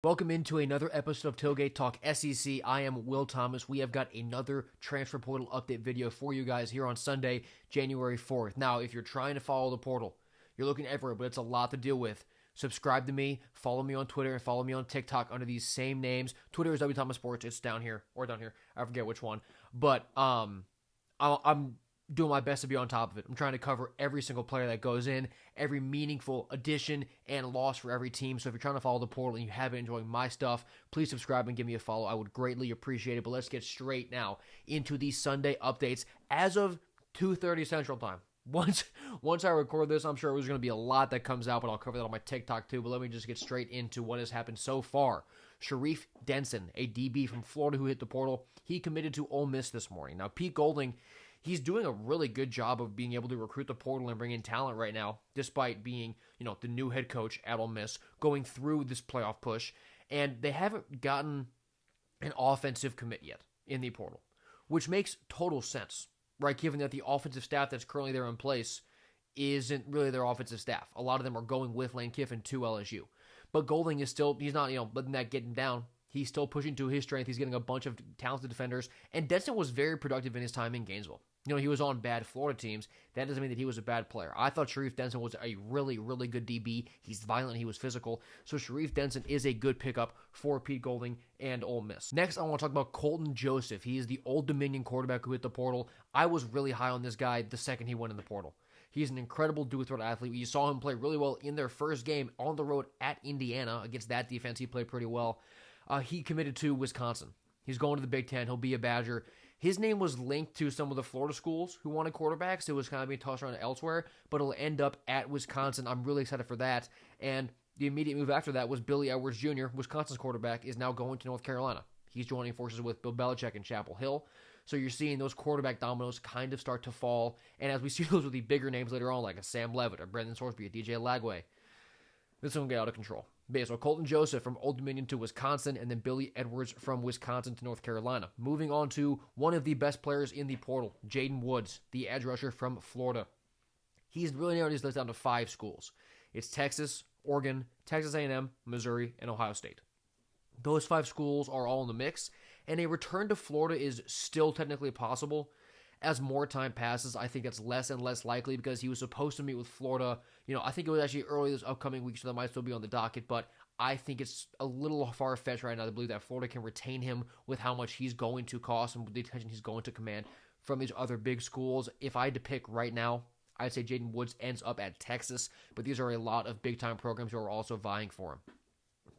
Welcome into another episode of Tailgate Talk SEC. I am Will Thomas. We have got another transfer portal update video for you guys here on Sunday, January 4th. Now, if you're trying to follow the portal, you're looking everywhere, but it's a lot to deal with. Subscribe to me, follow me on Twitter, and follow me on TikTok under these same names. Twitter is W Thomas Sports. It's down here, or down here. I forget which one. But I'm doing my best to be on top of it. I'm trying to cover every single player that goes in, every meaningful addition and loss for every team. So if you're trying to follow the portal and you have been enjoying my stuff, please subscribe and give me a follow. I would greatly appreciate it. But let's get straight now into these Sunday updates as of 2:30 Central Time. Once I record this, I'm sure there's going to be a lot that comes out, but I'll cover that on my TikTok too. But let me just get straight into what has happened so far. Sharif Denson, a DB from Florida who hit the portal, he committed to Ole Miss this morning. Now, Pete Golding, he's doing a really good job of being able to recruit the portal and bring in talent right now, despite being, the new head coach at Ole Miss, going through this playoff push. And they haven't gotten an offensive commit yet in the portal, which makes total sense, right? Given that the offensive staff that's currently there in place isn't really their offensive staff. A lot of them are going with Lane Kiffin to LSU. But Golding is still, he's not, letting that get him down. He's still pushing to his strength. He's getting a bunch of talented defenders. And Denson was very productive in his time in Gainesville. He was on bad Florida teams. That doesn't mean that he was a bad player. I thought Sharif Denson was a really, really good DB. He's violent. He was physical. So Sharif Denson is a good pickup for Pete Golding and Ole Miss. Next, I want to talk about Colton Joseph. He is the Old Dominion quarterback who hit the portal. I was really high on this guy the second he went in the portal. He's an incredible do-it-throat athlete. You saw him play really well in their first game on the road at Indiana. Against that defense, he played pretty well. He committed to Wisconsin. He's going to the Big Ten. He'll be a Badger. His name was linked to some of the Florida schools who wanted quarterbacks. It was kind of being tossed around elsewhere, but it'll end up at Wisconsin. I'm really excited for that. And the immediate move after that was Billy Edwards Jr., Wisconsin's quarterback, is now going to North Carolina. He's joining forces with Bill Belichick in Chapel Hill. So you're seeing those quarterback dominoes kind of start to fall. And as we see those with the bigger names later on, like a Sam Levitt, a Brendan Sorsby, a DJ Lagway, this one will get out of control. But yeah, so Colton Joseph from Old Dominion to Wisconsin, and then Billy Edwards from Wisconsin to North Carolina. Moving on to one of the best players in the portal, Jayden Woods, the edge rusher from Florida. He's really narrowed his list down to 5 schools. It's Texas, Oregon, Texas A&M, Missouri, and Ohio State. Those 5 schools are all in the mix, and a return to Florida is still technically possible. As more time passes, I think it's less and less likely because he was supposed to meet with Florida. I think it was actually early this upcoming week, so that might still be on the docket, but I think it's a little far-fetched right now to believe that Florida can retain him with how much he's going to cost and the attention he's going to command from these other big schools. If I had to pick right now, I'd say Jayden Woods ends up at Texas, but these are a lot of big-time programs who are also vying for him.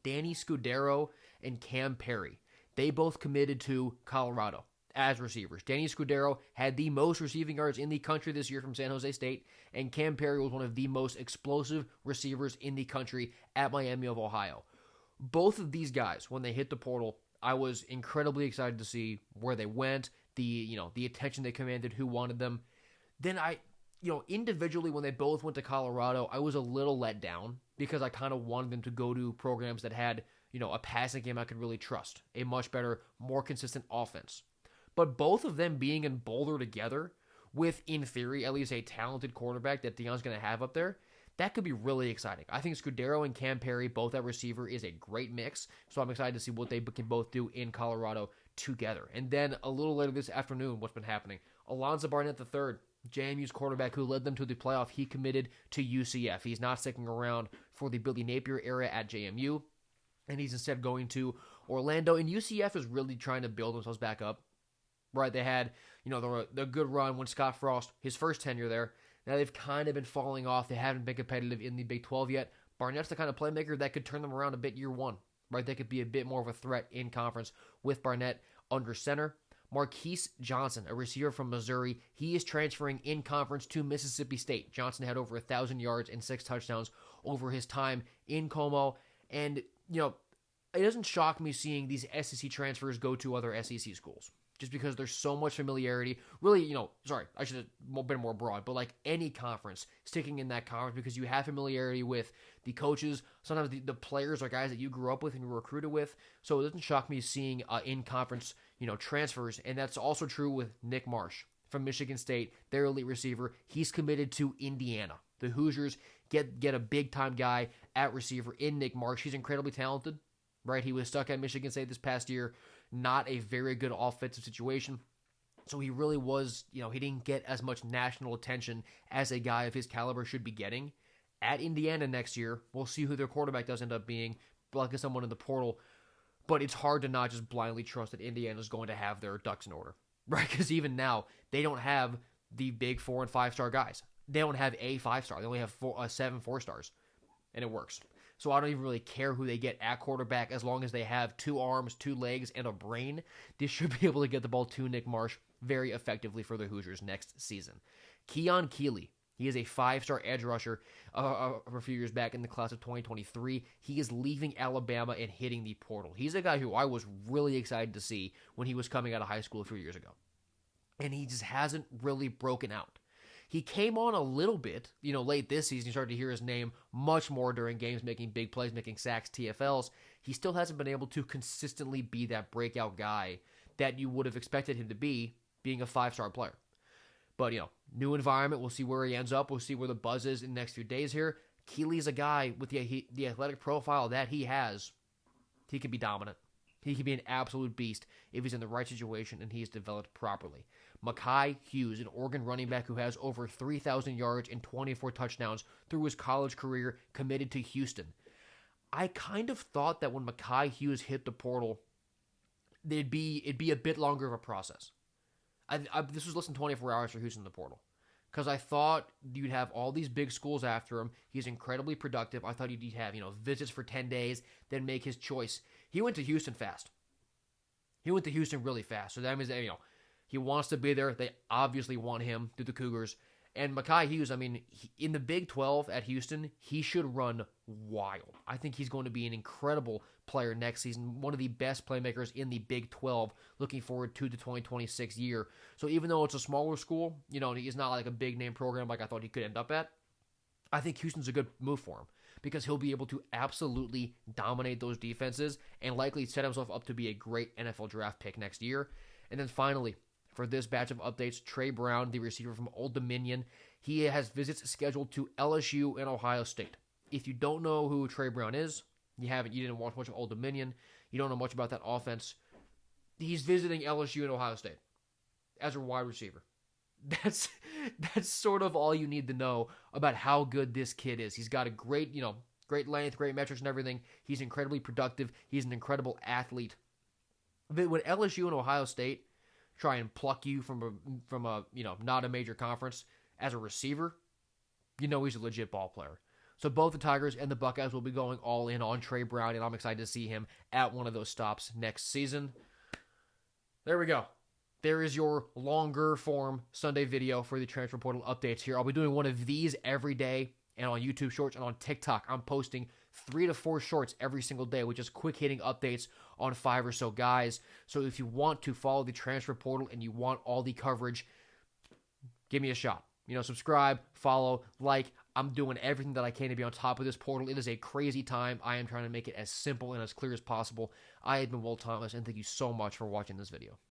Danny Scudero and Cam Perry, they both committed to Colorado as receivers. Danny Scudero had the most receiving yards in the country this year from San Jose State, and Cam Perry was one of the most explosive receivers in the country at Miami of Ohio. Both of these guys, when they hit the portal, I was incredibly excited to see where they went, the attention they commanded, who wanted them. Then individually when they both went to Colorado, I was a little let down because I kind of wanted them to go to programs that had, a passing game I could really trust, a much better, more consistent offense. But both of them being in Boulder together with, in theory, at least a talented quarterback that Deion's going to have up there, that could be really exciting. I think Scudero and Cam Perry, both at receiver, is a great mix. So I'm excited to see what they can both do in Colorado together. And then a little later this afternoon, what's been happening? Alonza Barnett III, JMU's quarterback who led them to the playoff, he committed to UCF. He's not sticking around for the Billy Napier era at JMU, and he's instead going to Orlando. And UCF is really trying to build themselves back up. Right, they had, the good run when Scott Frost, his first tenure there. Now they've kind of been falling off. They haven't been competitive in the Big 12 yet. Barnett's the kind of playmaker that could turn them around a bit year one. Right, they could be a bit more of a threat in conference with Barnett under center. Marquise Johnson, a receiver from Missouri, he is transferring in conference to Mississippi State. Johnson had over 1,000 yards and 6 touchdowns over his time in Como. And, it doesn't shock me seeing these SEC transfers go to other SEC schools. Just because there's so much familiarity. Really, I should have been more broad, but like any conference, sticking in that conference because you have familiarity with the coaches. Sometimes the players are guys that you grew up with and you were recruited with. So it doesn't shock me seeing in-conference, transfers. And that's also true with Nick Marsh from Michigan State, their elite receiver. He's committed to Indiana. The Hoosiers get a big-time guy at receiver in Nick Marsh. He's incredibly talented. right? He was stuck at Michigan State this past year, not a very good offensive situation. So he really was, he didn't get as much national attention as a guy of his caliber should be getting. At Indiana next year, we'll see who their quarterback does end up being, like someone in the portal. But it's hard to not just blindly trust that Indiana's going to have their ducks in order, right? Because even now, they don't have the big 4 and 5 star guys. They don't have a 5-star. They only have 7 4-stars, and it works. So I don't even really care who they get at quarterback as long as they have 2 arms, 2 legs, and a brain. They should be able to get the ball to Nick Marsh very effectively for the Hoosiers next season. Keon Keeley. He is a 5-star edge rusher a few years back in the class of 2023. He is leaving Alabama and hitting the portal. He's a guy who I was really excited to see when he was coming out of high school a few years ago. And he just hasn't really broken out. He came on a little bit, late this season. You started to hear his name much more during games, making big plays, making sacks, TFLs. He still hasn't been able to consistently be that breakout guy that you would have expected him to be, being a 5-star player. But, new environment. We'll see where he ends up. We'll see where the buzz is in the next few days here. Keeley's a guy with the athletic profile that he has. He can be dominant. He can be an absolute beast if he's in the right situation and he's developed properly. Makhi Hughes, an Oregon running back who has over 3,000 yards and 24 touchdowns through his college career, committed to Houston. I kind of thought that when Makhi Hughes hit the portal, it'd be a bit longer of a process. This was less than 24 hours for Houston in the portal. Because I thought you'd have all these big schools after him. He's incredibly productive. I thought he'd have, visits for 10 days, then make his choice. He went to Houston fast. He went to Houston really fast. So that means that, he wants to be there. They obviously want him through the Cougars. And Makhi Hughes, in the Big 12 at Houston, he should run wild. I think he's going to be an incredible player next season, one of the best playmakers in the Big 12, looking forward to the 2026 year. So even though it's a smaller school, he's not like a big-name program like I thought he could end up at, I think Houston's a good move for him because he'll be able to absolutely dominate those defenses and likely set himself up to be a great NFL draft pick next year. And then finally, for this batch of updates, Trey Brown, the receiver from Old Dominion, he has visits scheduled to LSU and Ohio State. If you don't know who Trey Brown is, you didn't watch much of Old Dominion, you don't know much about that offense, he's visiting LSU and Ohio State as a wide receiver. That's sort of all you need to know about how good this kid is. He's got a great length, great metrics and everything. He's incredibly productive. He's an incredible athlete. But when LSU and Ohio State try and pluck you from a not a major conference as a receiver, he's a legit ball player. So both the Tigers and the Buckeyes will be going all in on Trey Brown, and I'm excited to see him at one of those stops next season. There we go. There is your longer form Sunday video for the transfer portal updates here. I'll be doing one of these every day, and on YouTube Shorts and on TikTok, I'm posting 3 to 4 shorts every single day with just quick hitting updates on 5 or so guys. So if you want to follow the transfer portal and you want all the coverage, give me a shot. Subscribe, follow, like. I'm doing everything that I can to be on top of this portal. It is a crazy time. I am trying to make it as simple and as clear as possible. I have been Will Thomas, and thank you so much for watching this video.